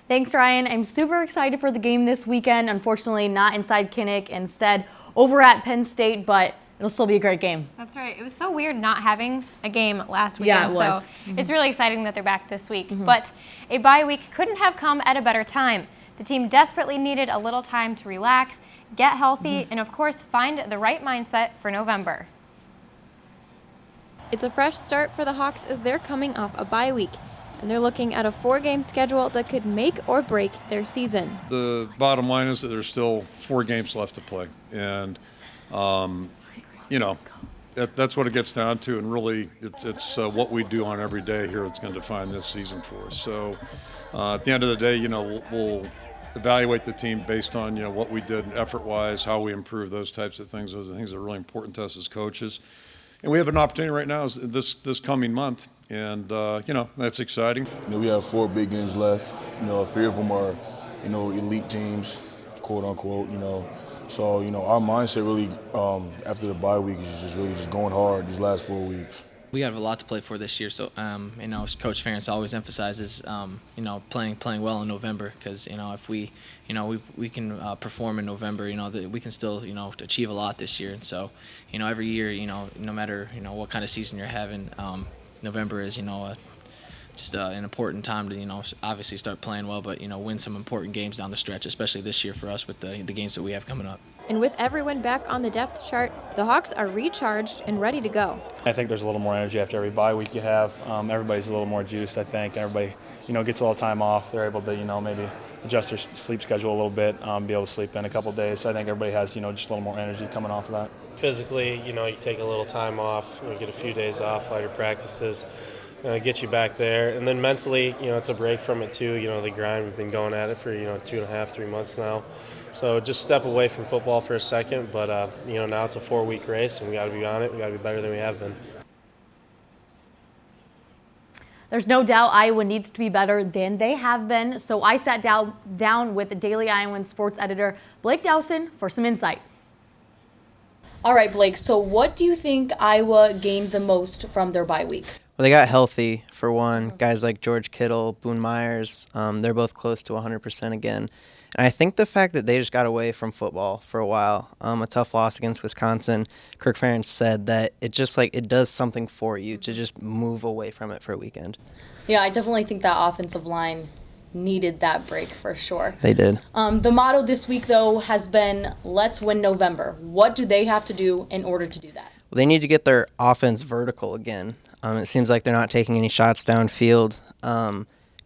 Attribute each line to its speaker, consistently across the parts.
Speaker 1: Thanks, Ryan. I'm super excited for the game this weekend. Unfortunately, not inside Kinnick, instead over at Penn State, but it'll still be a great game.
Speaker 2: That's right. It was so weird not having a game last weekend.
Speaker 1: Yeah, it was.
Speaker 2: So it's really exciting that they're back this week. But a bye week couldn't have come at a better time. The team desperately needed a little time to relax, get healthy, and of course find the right mindset for November. It's a fresh start for the Hawks as they're coming off a bye week, and they're looking at a 4-game schedule that could make or break their season.
Speaker 3: The bottom line is that there's still 4 games left to play, and that's what it gets down to, and really it's what we do on every day here that's going to define this season for us. So at the end of the day, we'll evaluate the team based on what we did effort-wise, how we improve, those types of things. Those are things that are really important to us as coaches. And we have an opportunity right now this coming month, and that's exciting.
Speaker 4: We have 4 big games left. 3 of them are elite teams, quote unquote. So our mindset really after the bye week is just really going hard these last 4 weeks.
Speaker 5: We have a lot to play for this year, so Coach Ferentz always emphasizes playing well in November, because if we can perform in November, that we can still achieve a lot this year. And so every year, no matter what kind of season you're having, November is just an important time to obviously start playing well, but win some important games down the stretch, especially this year for us with the games that we have coming up.
Speaker 2: And with everyone back on the depth chart, the Hawks are recharged and ready to go.
Speaker 6: I think there's a little more energy after every bye week you have. Everybody's a little more juiced, I think. Everybody, gets a little time off. They're able to, maybe adjust their sleep schedule a little bit, be able to sleep in a couple of days. So I think everybody has, just a little more energy coming off of that.
Speaker 7: Physically, you take a little time off, get a few days off while your practices. Get you back there, and then mentally, it's a break from it too. The grind, we've been going at it for 2.5, 3 months now. So just step away from football for a second, but now it's a 4-week race, and we got to be on it. We got to be better than we have been.
Speaker 1: There's no doubt Iowa needs to be better than they have been. So I sat down with the Daily Iowan sports editor Blake Dowson for some insight. All right, Blake. So what do you think Iowa gained the most from their bye week?
Speaker 8: Well, they got healthy, for one. Guys like George Kittle, Boone Myers, they're both close to 100% again. And I think the fact that they just got away from football for a while, a tough loss against Wisconsin, Kirk Ferentz said that it just it does something for you to just move away from it for a weekend.
Speaker 1: Yeah, I definitely think that offensive line needed that break for sure.
Speaker 8: They did.
Speaker 1: The motto this week, though, has been, let's win November. What do they have to do in order to do that?
Speaker 8: Well, they need to get their offense vertical again. It seems like they're not taking any shots downfield.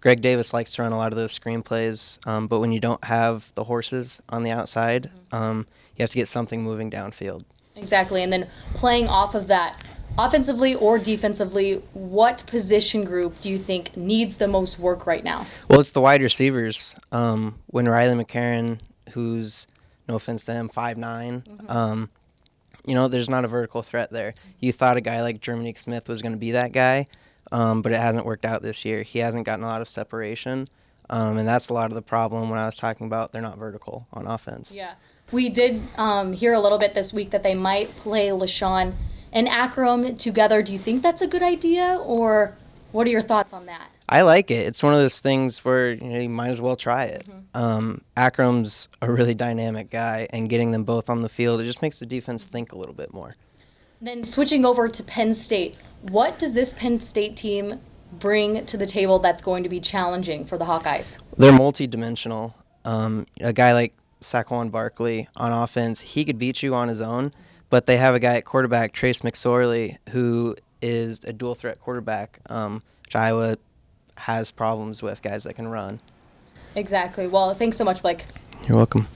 Speaker 8: Greg Davis likes to run a lot of those screenplays, but when you don't have the horses on the outside, you have to get something moving downfield.
Speaker 1: Exactly, and then playing off of that, offensively or defensively, what position group do you think needs the most work right now?
Speaker 8: Well, it's the wide receivers. When Riley McCarron, who's, no offense to him, 5'9", there's not a vertical threat there. You thought a guy like Jermanique Smith was going to be that guy, but it hasn't worked out this year. He hasn't gotten a lot of separation, and that's a lot of the problem when I was talking about they're not vertical on offense.
Speaker 1: Yeah. We did hear a little bit this week that they might play LaShawn and Akram together. Do you think that's a good idea, or what are your thoughts on that?
Speaker 8: I like it. It's one of those things where you might as well try it. Akram's a really dynamic guy, and getting them both on the field, it just makes the defense think a little bit more.
Speaker 1: Then switching over to Penn State, what does this Penn State team bring to the table that's going to be challenging for the Hawkeyes?
Speaker 8: They're multi-dimensional. A guy like Saquon Barkley on offense, he could beat you on his own, but they have a guy at quarterback, Trace McSorley, who is a dual-threat quarterback, which Iowa has problems with, guys that can run.
Speaker 1: Exactly. Well, thanks so much, Blake.
Speaker 8: You're welcome.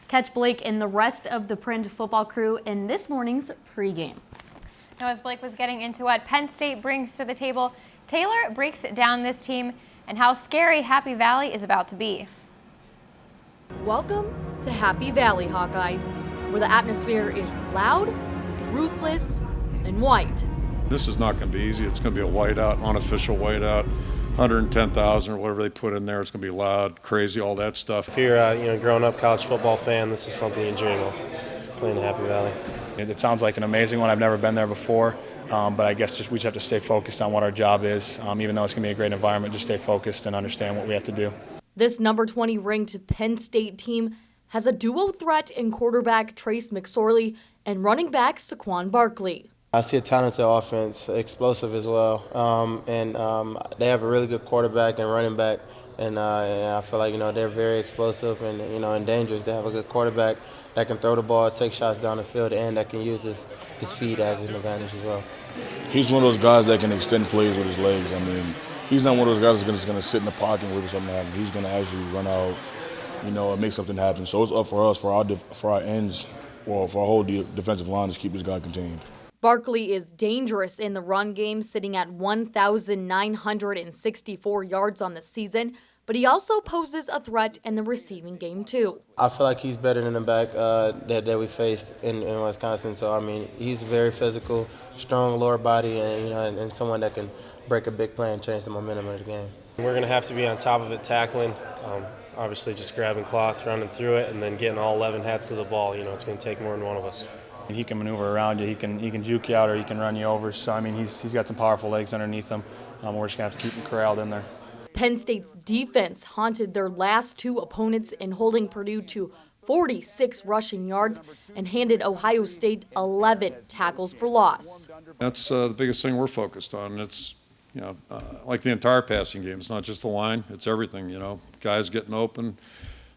Speaker 1: Catch Blake and the rest of the Print football crew in this morning's pregame.
Speaker 2: Now, as Blake was getting into what Penn State brings to the table, Taylor breaks down this team and how scary Happy Valley is about to be.
Speaker 9: Welcome to Happy Valley, Hawkeyes, where the atmosphere is loud, ruthless, and white.
Speaker 3: This is not going to be easy. It's going to be a whiteout, unofficial whiteout, 110,000 or whatever they put in there. It's going to be loud, crazy, all that stuff.
Speaker 7: If you're a grown-up college football fan, this is something you dream of, playing in Happy Valley.
Speaker 6: It sounds like an amazing one. I've never been there before. But I guess we just have to stay focused on what our job is. Even though it's going to be a great environment, just stay focused and understand what we have to do.
Speaker 9: This number 20 ranked Penn State team has a duo threat in quarterback Trace McSorley and running back Saquon Barkley.
Speaker 10: I see a talented offense, explosive as well, and they have a really good quarterback and running back, and I feel like they're very explosive and dangerous. They have a good quarterback that can throw the ball, take shots down the field, and that can use his feet as an advantage as well.
Speaker 4: He's one of those guys that can extend plays with his legs. I mean, he's not one of those guys that's going to sit in the pocket and wait for something to happen. He's going to actually run out, and make something happen. So it's up for us, for our ends, well, for our whole defensive line to keep this guy contained.
Speaker 9: Barkley is dangerous in the run game, sitting at 1,964 yards on the season, but he also poses a threat in the receiving game too.
Speaker 10: I feel like he's better than the back that we faced in Wisconsin. So, I mean, he's very physical, strong lower body, and someone that can break a big play and change the momentum of the game.
Speaker 7: We're going to have to be on top of it tackling. Obviously, just grabbing cloth, running through it, and then getting all 11 hats to the ball. It's going to take more than one of us.
Speaker 6: He can maneuver around you. He can juke you out, or he can run you over. So I mean, he's got some powerful legs underneath him. We're just gonna have to keep him corralled in there.
Speaker 9: Penn State's defense haunted their last two opponents in holding Purdue to 46 rushing yards and handed Ohio State 11 tackles for loss.
Speaker 3: That's the biggest thing we're focused on. It's like the entire passing game. It's not just the line. It's everything. Guys getting open,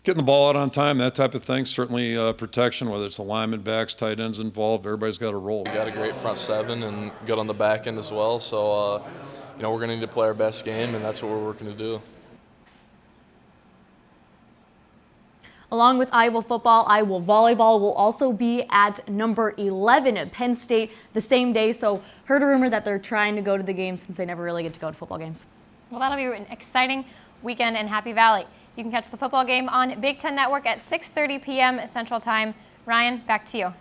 Speaker 3: getting the ball out on time, that type of thing. Certainly protection, whether it's the lineman backs, tight ends involved, everybody's got a role.
Speaker 11: We got a great front seven and good on the back end as well. So, we're going to need to play our best game, and that's what we're working to do.
Speaker 1: Along with Iowa football, Iowa volleyball will also be at number 11 at Penn State the same day. So heard a rumor that they're trying to go to the game since they never really get to go to football games.
Speaker 2: Well, that'll be an exciting weekend in Happy Valley. You can catch the football game on Big Ten Network at 6:30 p.m. Central Time. Ryan, back to you.